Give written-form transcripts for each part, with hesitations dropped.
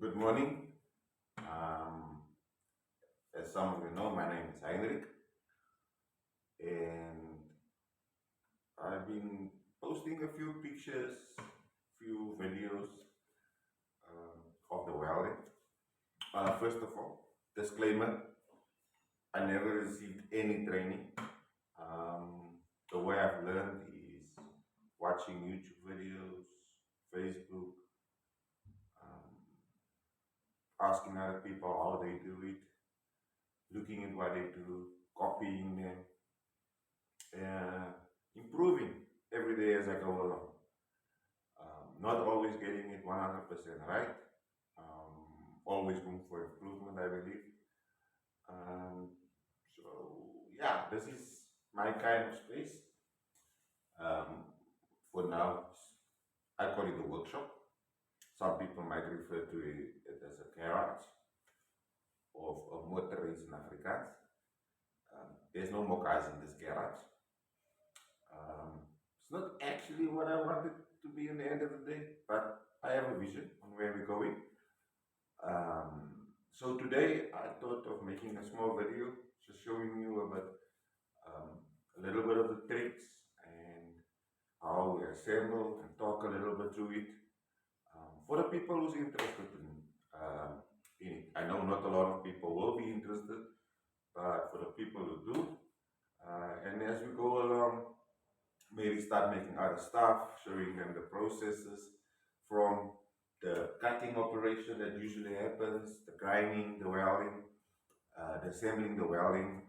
Good morning. Um, as some of you know, my name is Heinrich, and I've been posting a few pictures, few videos of the welding. First of all, disclaimer: I never received any training. The way I've learned is watching YouTube videos, Facebook, um, asking other people how they do it, looking at what they do, copying them, uh, improving every day as I go along. Not always getting it 100% right. Always room for improvement, I believe. Um, yeah, this is my kind of space. Um, for now, I call it a workshop. Some people might refer to it as a garage of motor race in Afrikaans. There's no more guys in this garage. It's not actually what I wanted to be in the end of the day, but I have a vision on where we're going. So today I thought of making a small video just showing you a little bit of the tricks and how we assemble and talk a little bit through it for the people who's interested in it. I know not a lot of people will be interested, but for the people who do, and as we go along, maybe start making other stuff, showing them the processes from the cutting operation that usually happens, the grinding, the welding, the assembling, the welding,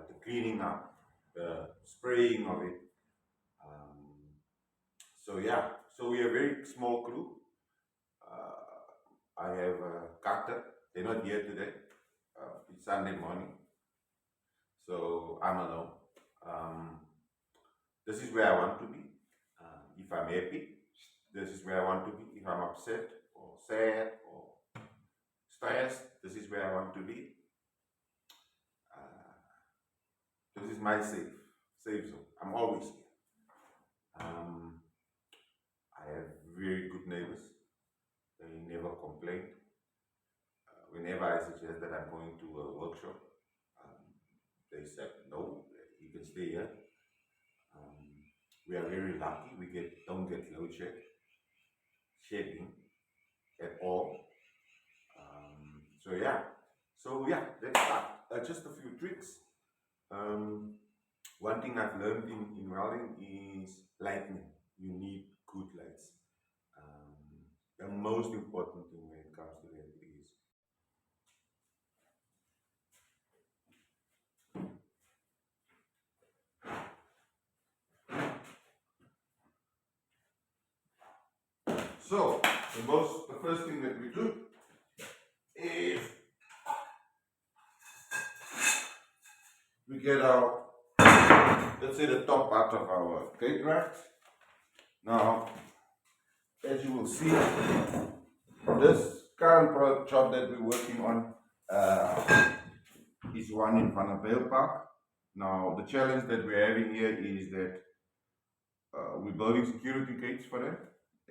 the cleaning up, the spraying of it. So yeah, so we are a very small crew. I have a cutter. They're not here today. It's Sunday morning, so I'm alone. Um, this is where I want to be. If I'm happy, this is where I want to be. If I'm upset or sad or stressed, this is where I want to be. This is my safe zone. I'm always here. I have very good neighbors. They never complain. Whenever I suggest that I'm going to a workshop, um, they said no. You can stay here. We are very lucky. We don't get load shedding at all. So yeah, let's start. Just a few tricks. Um, One thing I've learned in welding is lighting. You need good lights. The most important thing when it comes to that is so the first thing that we do is we get our, let's say, the top part of our gate rack. Now, as you will see, this current job that we're working on is one in Vanderbilt Park. Now, the challenge that we're having here is that we're building security gates for them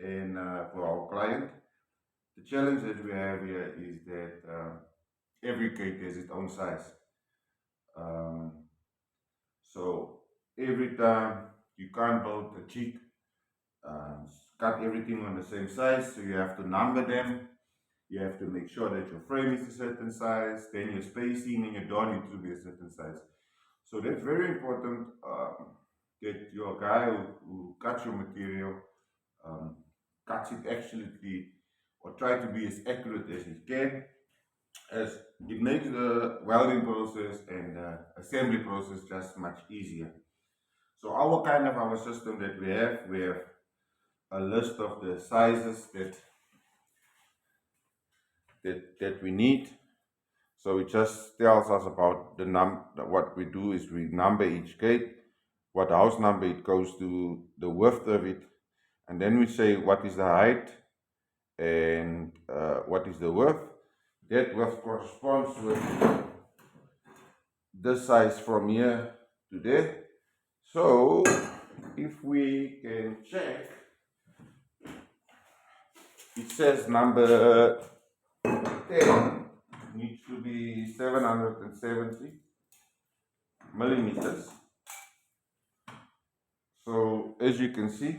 and for our client. The challenge that we have here is that every gate has its own size. So every time you can't build a cheat, cut everything on the same size, so you have to number them. You have to make sure that your frame is a certain size, then your spacing and your door needs to be a certain size. So that's very important, that your guy who cuts your material cuts it accurately or try to be as accurate as he can, as it makes the welding process and the assembly process just much easier. So our system that we have a list of the sizes that we need. So it just tells us about what we do is we number each gate, what house number it goes to, the width of it, and then we say what is the height and what is the width. That width corresponds with this size from here to there. So if we can check it says number 10 needs to be 770 millimeters. So as you can see,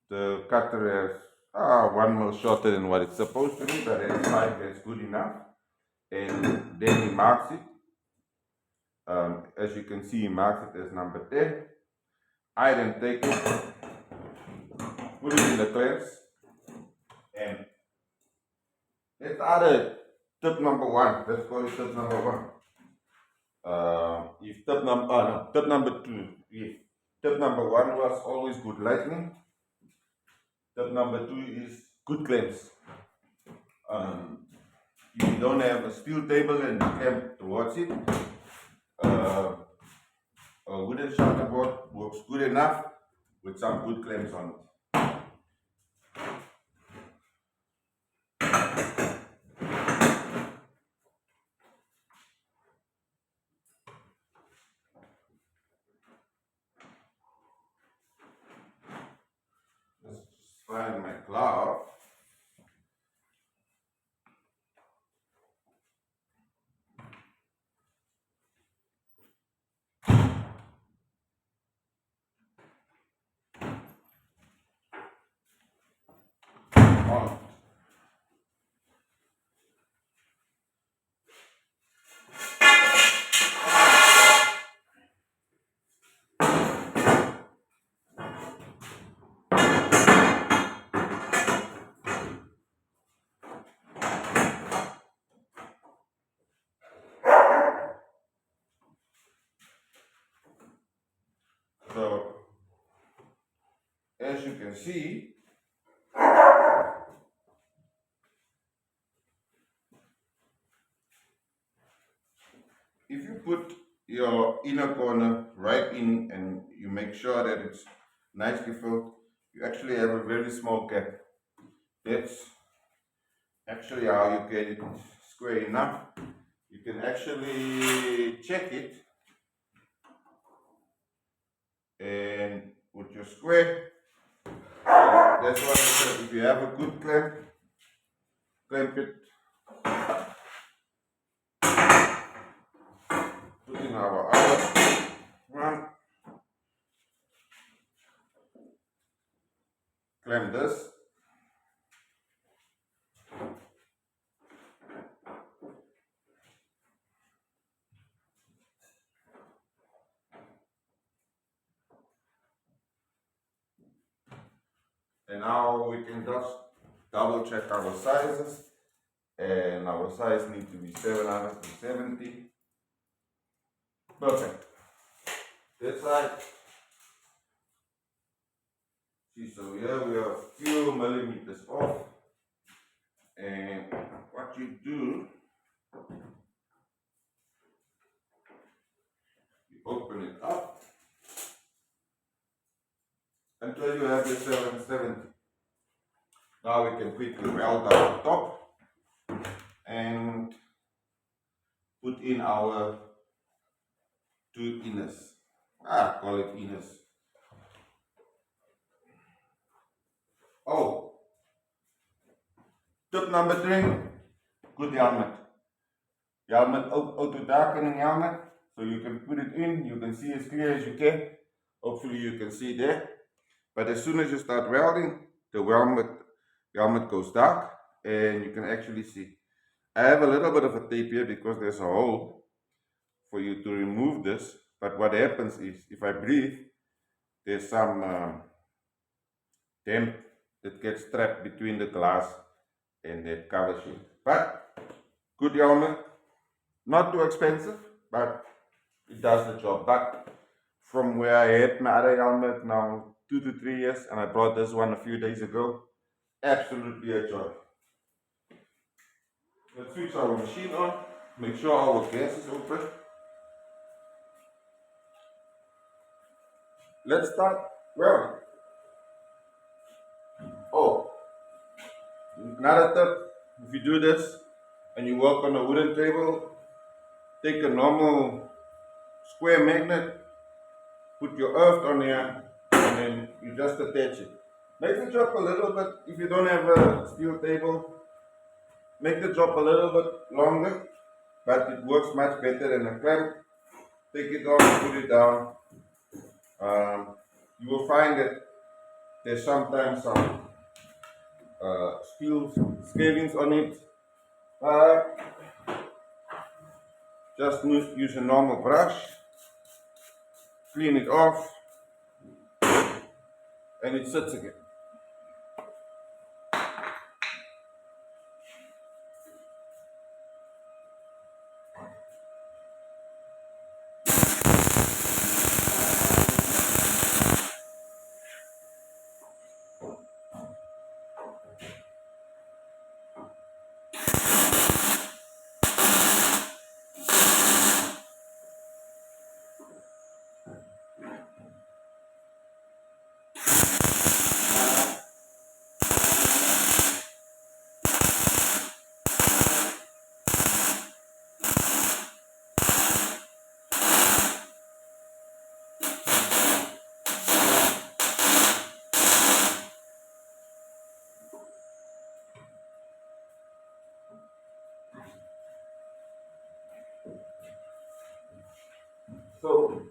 the cutter has 1 mil shorter than what it's supposed to be, but it's fine, that's good enough. And then he marks it. As you can see, he marks it as number 10. I then take it, put it in the clamps, and let's add a tip number 1. Let's call it tip number 1. If tip number, no, tip number 2. If tip number 1 was always good lightning, tip number 2 is good clamps. If you don't have a steel table and you clamp towards it, a wooden shutter board works good enough with some good clamps on it. Let's just find my glove. On. So, as you can see, if you put your inner corner right in and you make sure that it's nicely filled, you actually have a very small gap. That's actually how you get it square enough. You can actually check it and put your square. That's what I said. If you have a good clamp it. Put in our other one. Clamp this. And now we can just double check our sizes. And our size needs to be 770. Perfect. This side. See, so here we are a few millimeters off. And what you do, you open it up until you have your 770. Now we can quickly weld our top and put in our 2 inners. Call it inners. Oh, tip number 3, good helmet. Helmet, auto darkening helmet, so you can put it in, you can see as clear as you can. Hopefully you can see there. But as soon as you start welding, the helmet goes dark and you can actually see. I have a little bit of a tape here because there's a hole for you to remove this. But what happens is, if I breathe, there's some damp that gets trapped between the glass and that covers it. But good helmet, not too expensive, but it does the job. But from where I had my other helmet now 2 to 3 years, and I brought this one a few days ago, absolutely a joy. Let's switch our machine on, make sure our gas is open. Let's start welding. Oh, another tip, if you do this and you work on a wooden table, take a normal square magnet, put your earth on here, and then you just attach it. Make the job a little bit, if you don't have a steel table, make the job a little bit longer, but it works much better than a clamp. Take it off, put it down. You will find that there's sometimes some steel scalings on it. Uh, just use a normal brush, clean it off, and it sits again. So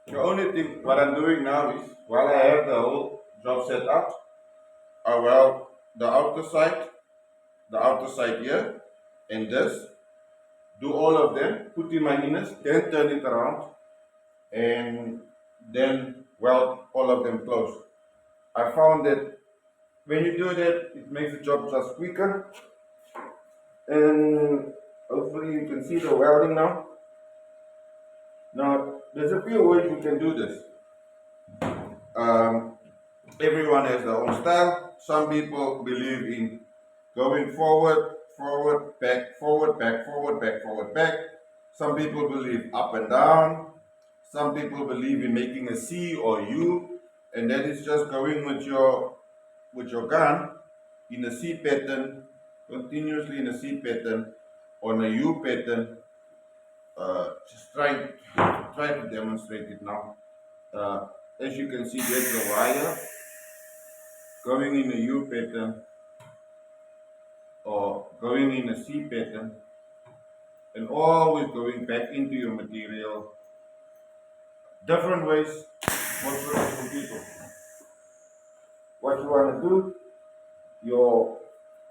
the only thing what I'm doing now is while I have the whole job set up, I weld the outer side here, and this. Do all of them, put in my inners, then turn it around, and then weld all of them close. I found that when you do that, it makes the job just quicker, and hopefully you can see the welding now. Now, there's a few ways you can do this. Um, Everyone has their own style. Some people believe in going forward, forward, back, forward, back, forward, back, forward, back. Some people believe up and down. Some people believe in making a C or U, and that is just going with your gun in a C pattern, continuously in a C pattern, on a U pattern. Just try to demonstrate it now. As you can see, there's the wire going in a U pattern or going in a C pattern, and always going back into your material. Different ways work for different people. What you want to do, your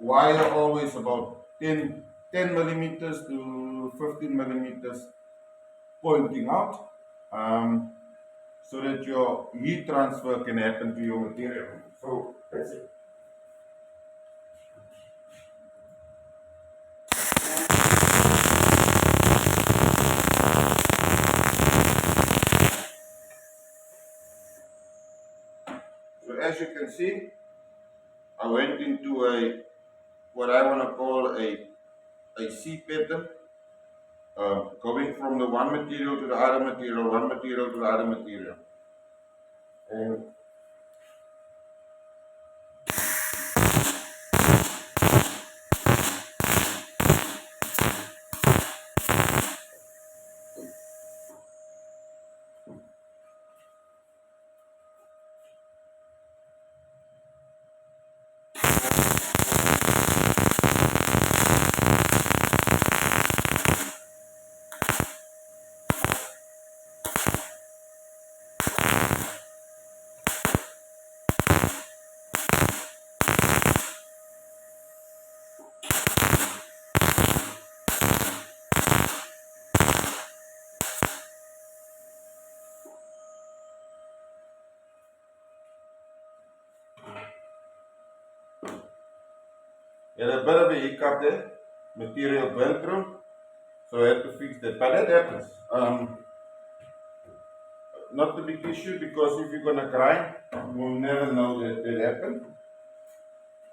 wire always about 10 millimeters to 15 millimeters pointing out, so that your heat transfer can happen to your material. So that's it. So as you can see, I went into a what I want to call a C pattern, going from the one material to the other material, one material to the other material. And had a bit of a hiccup there, material went through, so I had to fix that. But that happens. Not a big issue because if you're gonna grind, you will never know that it happened.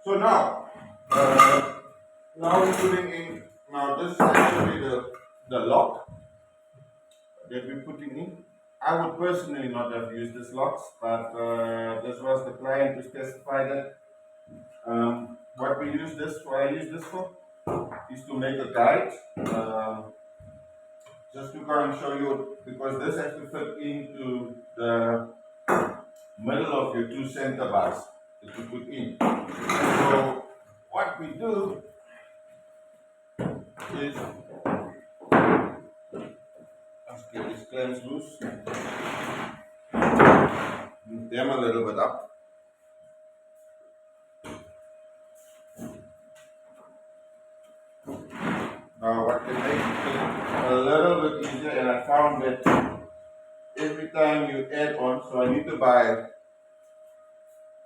So now we're putting in. Now this is actually the lock that we're putting in. I would personally not have used this locks, but this was the client who specified that. What we use this for, I use this for, is to make a guide. Just to kind of show you, because this has to fit into the middle middle of your two center bars that you put in. So what we do is let's get these clamps loose, move them a little bit up. What can make it a little bit easier, and I found that every time you add on, so I need to buy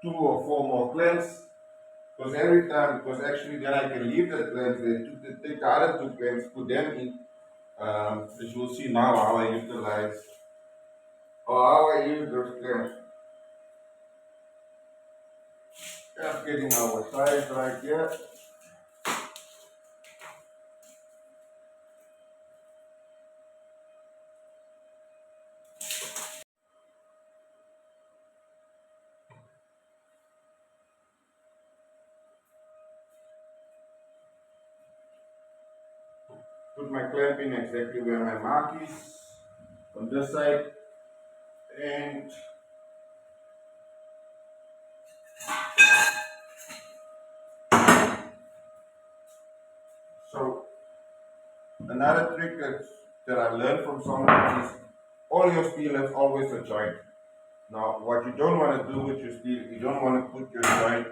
2 or 4 more clamps, because every time, because actually then I can leave the clamps there, take the other 2 clamps, put them in. As you will see now how I utilize, or how I use those clamps. Just getting our size right here. Put my clamp in exactly where my mark is on this side, and so another trick that I learned from someone is all your steel has always a joint. Now what you don't want to do with your steel, you don't want to put your joint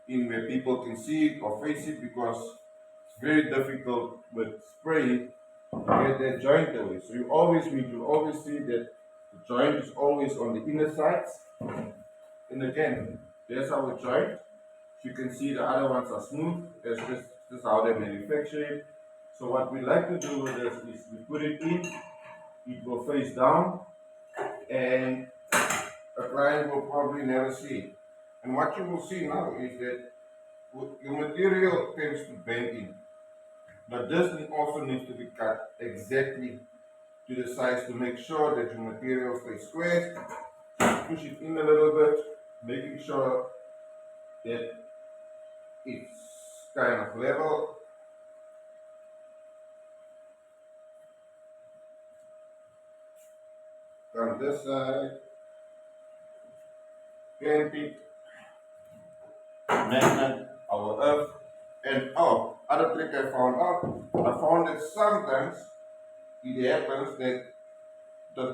in where people can see it or face it, because it's very difficult with spray to get that joint away. So you always see that the joint is always on the inner sides. And again, there's our joint. You can see the other ones are smooth. This is how they manufacture it. So what we like to do with this is we put it in, it will face down, and a client will probably never see it. And what you will see now is that your material tends to bend in. But this also needs to be cut exactly to the size to make sure that your material stays square. Push it in a little bit, making sure that it's kind of level. On this side, clamp it, magnet, our earth, and other trick I found out, I found that sometimes it happens that the